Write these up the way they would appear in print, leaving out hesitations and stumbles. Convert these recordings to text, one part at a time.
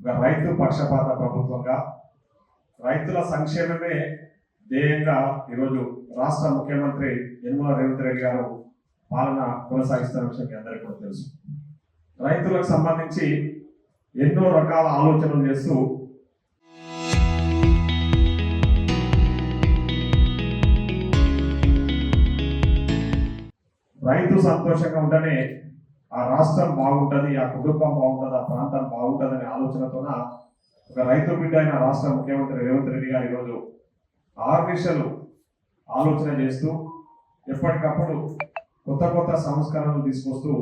ఒక రైతు పక్షపాత ప్రభుత్వంగా రైతుల సంక్షేమమే ధ్యేయంగా ఈరోజు రాష్ట్ర ముఖ్యమంత్రి యనమల రేవంత్ రెడ్డి గారు పాలన కొనసాగిస్తున్న విషయం మీ అందరికీ కూడా తెలుసు. రైతులకు సంబంధించి ఎన్నో రకాల ఆలోచనలు చేస్తూ రైతు సంతోషంగా ఉంటేనే ఆ రాష్ట్రం బాగుంటుంది, ఆ కుటుంబం బాగుంటుంది, ఆ ప్రాంతం బాగుంటుంది అనే ఆలోచనతోన ఒక రైతు బిడ్డ అయిన రాష్ట్ర ముఖ్యమంత్రి రేవంత్ రెడ్డి గారు ఈరోజు ఆర్మిషన్లు ఆలోచన చేస్తూ ఎప్పటికప్పుడు కొత్త కొత్త సంస్కరణలు తీసుకొస్తూ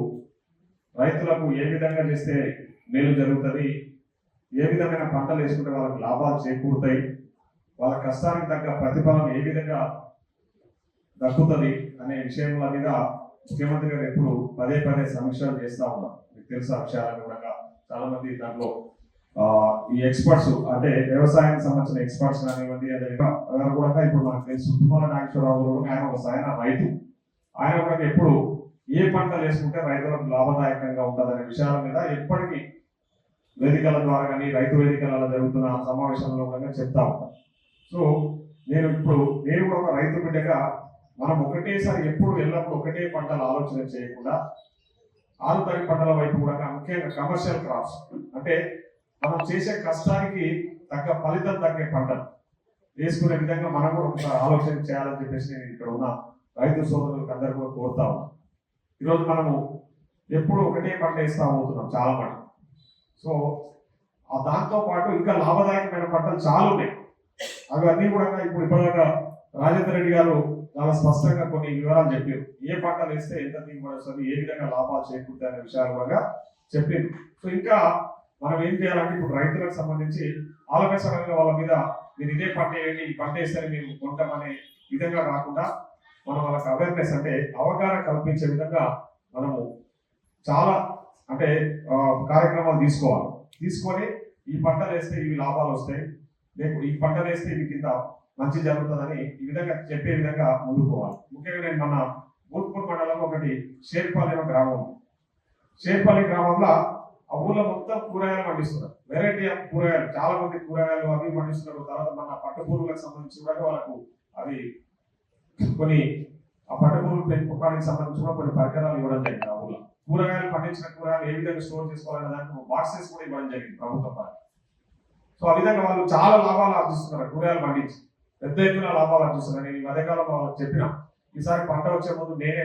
రైతులకు ఏ విధంగా చేస్తే మేలు జరుగుతుంది, ఏ విధమైన పంటలు వేసుకుంటే వాళ్ళకి లాభాలు చేకూరుతాయి, వాళ్ళ కష్టానికి తగ్గ ప్రతిఫలం ఏ విధంగా దక్కుతుంది అనే విషయాల మీద ముఖ్యమంత్రి గారు ఎప్పుడు పదే పదే సమీక్షలు చేస్తూ ఉన్నారు. మీకు తెలుసు ఆ విషయాలను కూడా చాలా మంది దాంట్లో ఈ ఎక్స్పర్ట్స్ అంటే వ్యవసాయానికి సంబంధించిన ఎక్స్పర్ట్స్ కానివ్వండి, అదే కూడా ఇప్పుడు మనకు తెలుసు తుమ్మల నాగేశ్వరరావు కూడా ఆయన ఒక ఆయన రైతు, ఆయన కూడా ఎప్పుడు ఏ పంటలు వేసుకుంటే రైతులకు లాభదాయకంగా ఉంటుందనే విషయాల మీద ఎప్పటికీ వేదికల ద్వారా కానీ రైతు వేదికలలో జరుగుతున్న సమావేశంలో కూడా చెప్తా ఉంటాను. సో నేను కూడా ఒక రైతు బిడ్డగా మనం ఒకటేసారి ఎప్పుడు ఎల్లప్పుడు ఒకటే పంటలు ఆలోచన చేయకుండా ఆరుతడి పంటల వైపు కూడా ముఖ్యంగా కమర్షియల్ క్రాప్స్ అంటే మనం చేసే కష్టానికి తగ్గ ఫలితం తగ్గే పంటలు వేసుకునే విధంగా మనం కూడా ఒక ఆలోచన చేయాలని చెప్పేసి నేను ఇక్కడ ఉన్న రైతు సోదరులకు అందరూ కూడా కోరుతా ఉన్నాం. ఈరోజు మనము ఎప్పుడు ఒకటే పంట వేస్తా పోతున్నాం చాలా పంట. సో దాంతో పాటు ఇంకా లాభదాయకమైన పంటలు చాలా ఉన్నాయి. అవన్నీ కూడా ఇప్పుడు ఇప్పటిదాకా రాజేంద్ర రెడ్డి గారు చాలా స్పష్టంగా కొన్ని వివరాలు చెప్పారు. ఏ పంటలు వేస్తే ఎంత దిగుబడి వస్తుంది, ఏ విధంగా లాభాలు చేకూరుతాయి అనే విషయాలు కూడా చెప్పారు. సో ఇంకా మనం ఏం చేయాలంటే ఇప్పుడు రైతులకు సంబంధించి ఆలోచనగా వాళ్ళ మీద మీరు ఇదే పంట వేయండి, ఈ పంట వేస్తే మేము కొంటామనే విధంగా కాకుండా మనం వాళ్ళకి అవేర్నెస్ అంటే అవగాహన కల్పించే విధంగా మనము చాలా అంటే కార్యక్రమాలు తీసుకొని ఈ పంటలు వేస్తే ఇవి లాభాలు వస్తాయి, లేకపోతే ఈ పంటలు వేస్తే ఇవి కింద మంచి జరుగుతుందని ఈ విధంగా చెప్పే విధంగా ముందుకు పోవాలి. ముఖ్యంగా నేను మన భూత్పూర్ మండలంలో ఒకటి షేర్పల్లి అనే గ్రామం, షేర్పల్లి గ్రామంలో ఆ ఊళ్ళో మొత్తం కూరగాయలు పండిస్తున్నారు. వెరైటీ ఆఫ్ కూరగాయలు, చాలా మంది కూరగాయలు అవి పండిస్తున్నారు. తర్వాత మన పట్టు పురుగులకు సంబంధించి కూడా వాళ్ళకు అవి కొన్ని ఆ పట్టు పురుగులు పెంపకానికి సంబంధించి కూడా కొన్ని పరికరాలు ఇవ్వడం జరిగింది. ఆ ఊళ్ళో కూరగాయలు పండించిన కూరగాయలు ఏ విధంగా స్టోర్ చేసుకోవాలనే దానికి బాక్సెస్ కూడా ఇవ్వడం జరిగింది ప్రభుత్వం ద్వారా. సో ఆ విధంగా వాళ్ళు చాలా లాభాలు ఆర్జిస్తున్నారు. కూరగాయలు పండించి పెద్ద ఎత్తున లాభాలు ఆర్జిస్తున్నారు. నేను ఈ మధ్యకాలంలో వాళ్ళకి చెప్పిన ఈసారి పంట వచ్చే ముందు నేనే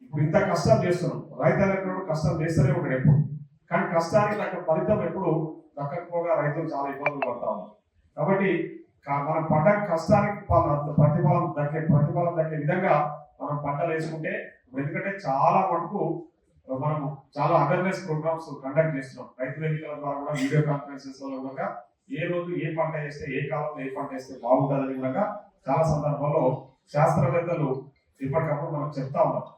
ఇప్పుడు ఇంత కష్టం చేస్తున్నాం, రైతులు కష్టం చేస్తూనే ఉంటాడు ఎప్పుడు, కానీ కష్టానికి తగ్గ ఫలితం ఎప్పుడు దక్కకపోగా రైతులు చాలా ఇబ్బందులు పడతా ఉన్నారు. కాబట్టి మనం పడ్డ కష్టానికి ప్రతిఫలం దక్కే విధంగా మనం పంటలు వేసుకుంటే, ఎందుకంటే చాలా మటుకు మనం చాలా అవేర్నెస్ ప్రోగ్రామ్స్ కండక్ట్ చేస్తున్నాం. రైతు వేదికల ద్వారా కూడా వీడియో కాన్ఫరెన్సెస్ లో కూడా ఏ రోజు ఏ పంట వేస్తే ఏ కాలంలో ఏ పంట వేస్తే బాగుంటుందని కూడా చాలా సందర్భాల్లో శాస్త్రవేత్తలు ఇప్పటికప్పుడు మనకు చెప్తా ఉన్నారు.